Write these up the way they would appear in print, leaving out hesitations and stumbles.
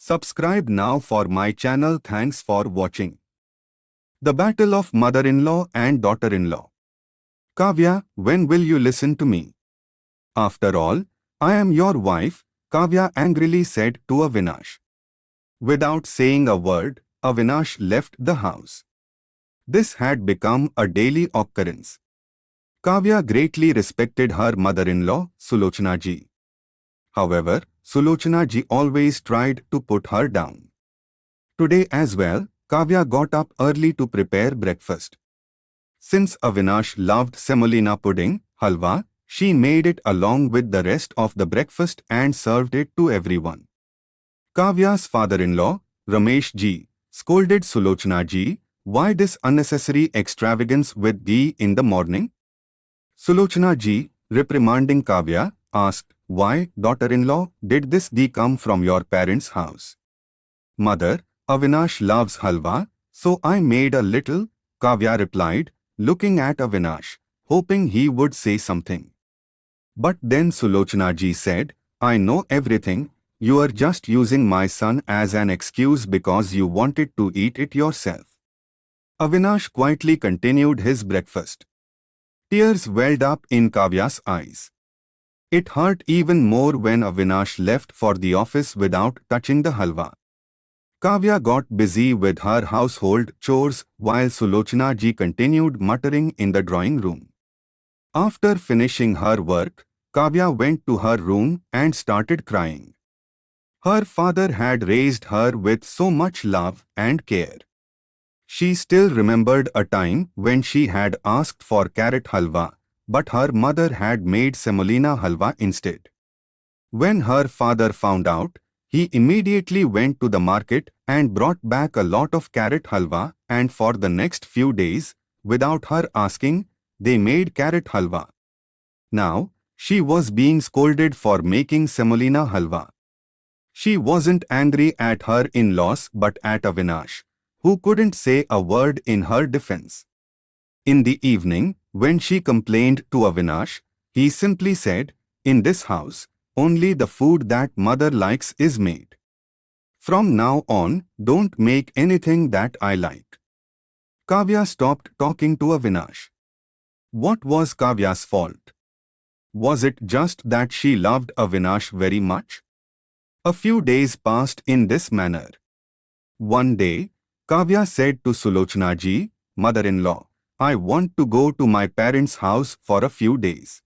Subscribe now for my channel. Thanks for watching. The battle of mother-in-law and daughter-in-law. Kavya, when will you listen to me? After all, I am your wife, Kavya angrily said to Avinash. Without saying a word, Avinash left the house. This had become a daily occurrence. Kavya greatly respected her mother-in-law, Sulochana ji. However, Sulochana ji always tried to put her down. Today as well, Kavya got up early to prepare breakfast. Since Avinash loved semolina pudding, halwa, she made it along with the rest of the breakfast and served it to everyone. Kavya's father-in-law, Ramesh ji, scolded Sulochana ji, "Why this unnecessary extravagance with ghee in the morning?" Sulochana ji, reprimanding Kavya, asked, "Why, daughter-in-law, did this ghee come from your parents' house?" "Mother, Avinash loves halwa, so I made a little," Kavya replied, looking at Avinash, hoping he would say something. But then Sulochana ji said, "I know everything, you are just using my son as an excuse because you wanted to eat it yourself." Avinash quietly continued his breakfast. Tears welled up in Kavya's eyes. It hurt even more when Avinash left for the office without touching the halwa. Kavya got busy with her household chores while Sulochana ji continued muttering in the drawing room. After finishing her work, Kavya went to her room and started crying. Her father had raised her with so much love and care. She still remembered a time when she had asked for carrot halwa, but her mother had made semolina halwa instead. When her father found out, he immediately went to the market and brought back a lot of carrot halwa, and for the next few days, without her asking, they made carrot halwa. Now, she was being scolded for making semolina halwa. She wasn't angry at her in-laws but at Avinash, who couldn't say a word in her defense. In the evening, when she complained to Avinash, he simply said, "In this house, only the food that mother likes is made. From now on, don't make anything that I like." Kavya stopped talking to Avinash. What was Kavya's fault? Was it just that she loved Avinash very much? A few days passed in this manner. One day, Kavya said to Sulochana ji, "Mother-in-law, I want to go to my parents' house for a few days.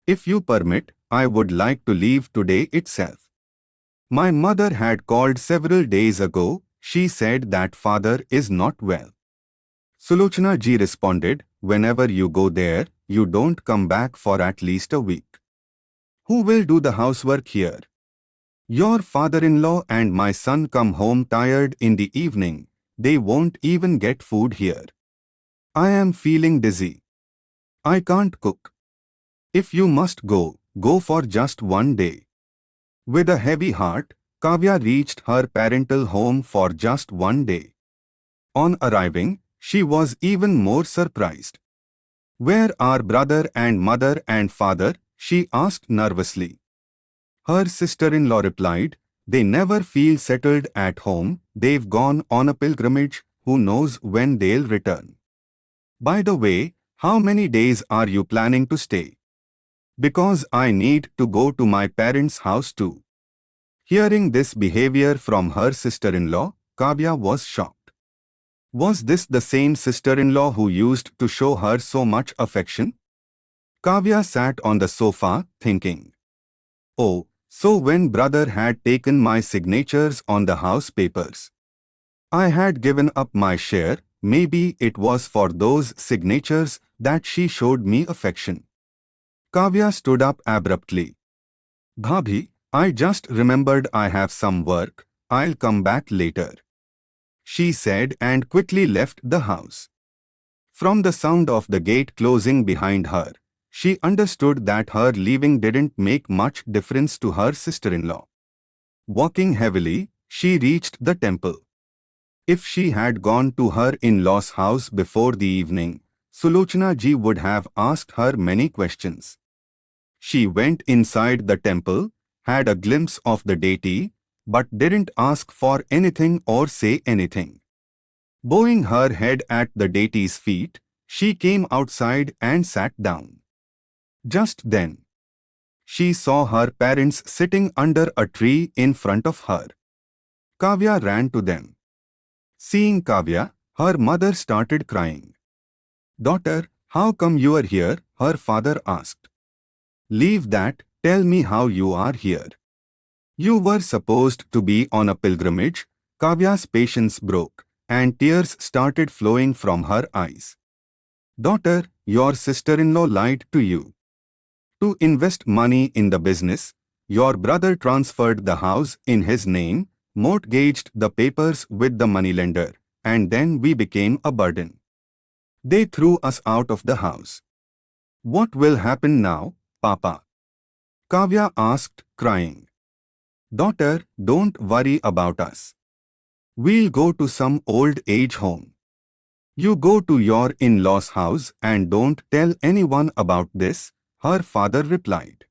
If you permit, I would like to leave today itself. My mother had called several days ago. She said that father is not well." Sulochana ji responded, "Whenever you go there, you don't come back for at least a week. Who will do the housework here? Your father-in-law and my son come home tired in the evening. They won't even get food here. I am feeling dizzy. I can't cook. If you must go, go for just one day." With a heavy heart, Kavya reached her parental home for just one day. On arriving, she was even more surprised. "Where are brother and mother and father?" she asked nervously. Her sister-in-law replied, "They never feel settled at home. They've gone on a pilgrimage. Who knows when they'll return? By the way, how many days are you planning to stay? Because I need to go to my parents' house too." Hearing this behavior from her sister-in-law, Kavya was shocked. Was this the same sister-in-law who used to show her so much affection? Kavya sat on the sofa, thinking, "Oh, so when brother had taken my signatures on the house papers, I had given up my share. Maybe it was for those signatures that she showed me affection." Kavya stood up abruptly. "Bhabhi, I just remembered I have some work. I'll come back later," she said and quickly left the house. From the sound of the gate closing behind her, she understood that her leaving didn't make much difference to her sister-in-law. Walking heavily, she reached the temple. If she had gone to her in-laws' house before the evening, Sulochana ji would have asked her many questions. She went inside the temple, had a glimpse of the deity, but didn't ask for anything or say anything. Bowing her head at the deity's feet, she came outside and sat down. Just then, she saw her parents sitting under a tree in front of her. Kavya ran to them. Seeing Kavya, her mother started crying. "Daughter, how come you are here?" her father asked. "Leave that, tell me how you are here." "You were supposed to be on a pilgrimage." Kavya's patience broke, and tears started flowing from her eyes. "Daughter, your sister-in-law lied to you. To invest money in the business, your brother transferred the house in his name, mortgaged the papers with the moneylender, and then we became a burden. They threw us out of the house. What will happen now, Papa?" Kavya asked, crying. "Daughter, don't worry about us. We'll go to some old age home. You go to your in-laws' house and don't tell anyone about this," her father replied.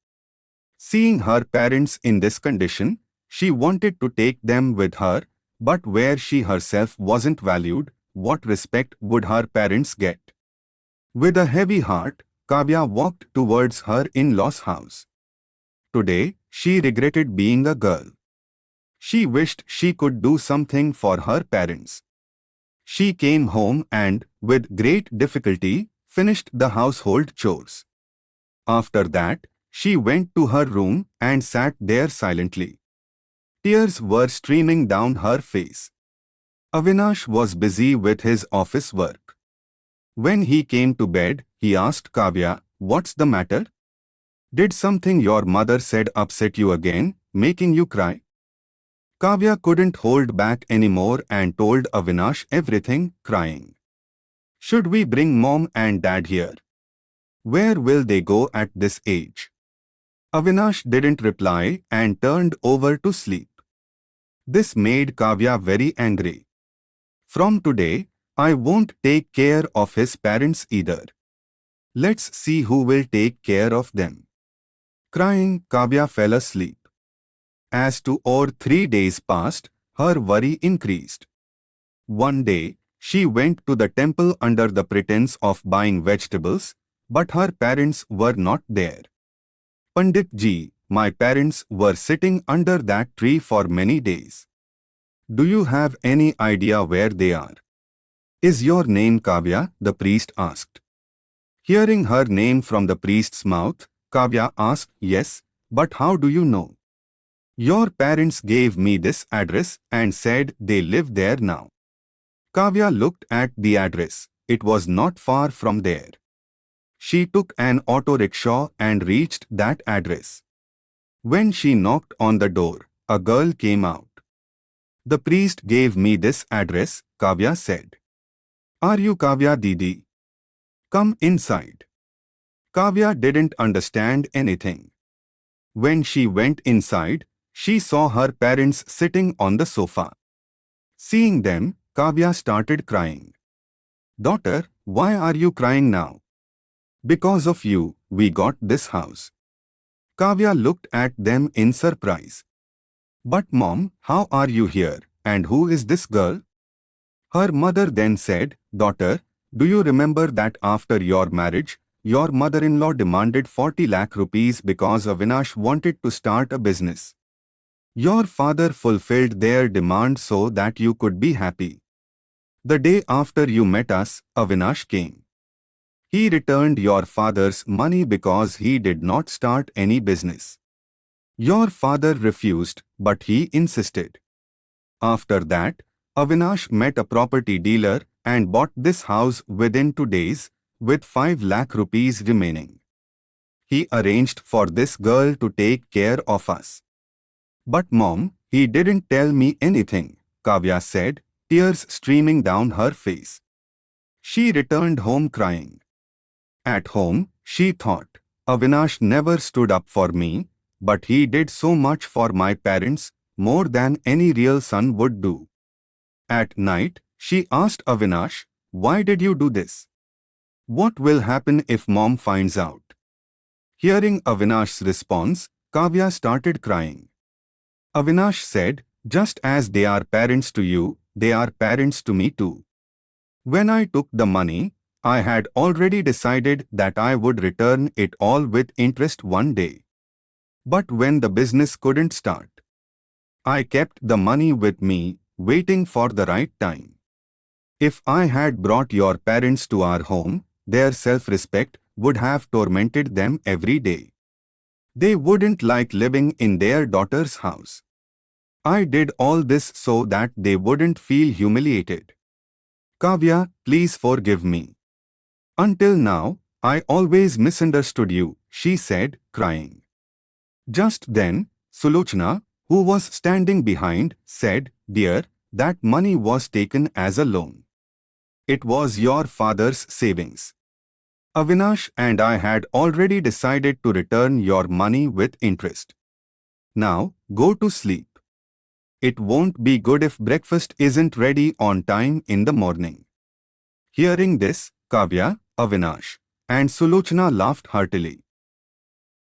Seeing her parents in this condition, she wanted to take them with her, but where she herself wasn't valued, what respect would her parents get? With a heavy heart, Kavya walked towards her in-laws' house. Today, she regretted being a girl. She wished she could do something for her parents. She came home and, with great difficulty, finished the household chores. After that, she went to her room and sat there silently. Tears were streaming down her face. Avinash was busy with his office work. When he came to bed, he asked Kavya, "What's the matter? Did something your mother said upset you again, making you cry?" Kavya couldn't hold back anymore and told Avinash everything, crying. "Should we bring mom and dad here? Where will they go at this age?" Avinash didn't reply and turned over to sleep. This made Kavya very angry. "From today, I won't take care of his parents either. Let's see who will take care of them." Crying, Kavya fell asleep. As 2 or 3 days passed, her worry increased. One day, she went to the temple under the pretense of buying vegetables, but her parents were not there. "Pandit ji, my parents were sitting under that tree for many days. Do you have any idea where they are?" "Is your name Kavya?" the priest asked. Hearing her name from the priest's mouth, Kavya asked, "Yes, but how do you know?" "Your parents gave me this address and said they live there now." Kavya looked at the address. It was not far from there. She took an auto rickshaw and reached that address. When she knocked on the door, a girl came out. "The priest gave me this address," Kavya said. "Are you Kavya Didi? Come inside." Kavya didn't understand anything. When she went inside, she saw her parents sitting on the sofa. Seeing them, Kavya started crying. "Daughter, why are you crying now?" "Because of you, we got this house." Kavya looked at them in surprise. "But mom, how are you here, and who is this girl?" Her mother then said, "Daughter, do you remember that after your marriage, your mother-in-law demanded 40 lakh rupees because Avinash wanted to start a business? Your father fulfilled their demand so that you could be happy. The day after you met us, Avinash came. He returned your father's money because he did not start any business. Your father refused, but he insisted. After that, Avinash met a property dealer and bought this house within 2 days, with 5 lakh rupees remaining. He arranged for this girl to take care of us." "But mom, he didn't tell me anything," Kavya said, tears streaming down her face. She returned home crying. At home, she thought, "Avinash never stood up for me, but he did so much for my parents, more than any real son would do." At night, she asked Avinash, "Why did you do this? What will happen if mom finds out?" Hearing Avinash's response, Kavya started crying. Avinash said, Just as they are parents to you, they are parents to me too. When I took the money, I had already decided that I would return it all with interest one day. But when the business couldn't start, I kept the money with me, waiting for the right time. If I had brought your parents to our home, their self-respect would have tormented them every day. They wouldn't like living in their daughter's house. I did all this so that they wouldn't feel humiliated. Kavya, please forgive me. Until now, I always misunderstood you, she said, crying. Just then, Sulochana, who was standing behind, said, Dear, that money was taken as a loan. It was your father's savings. Avinash and I had already decided to return your money with interest. Now, go to sleep. It won't be good if breakfast isn't ready on time in the morning. Hearing this, Kavya, Avinash, and Sulochana laughed heartily.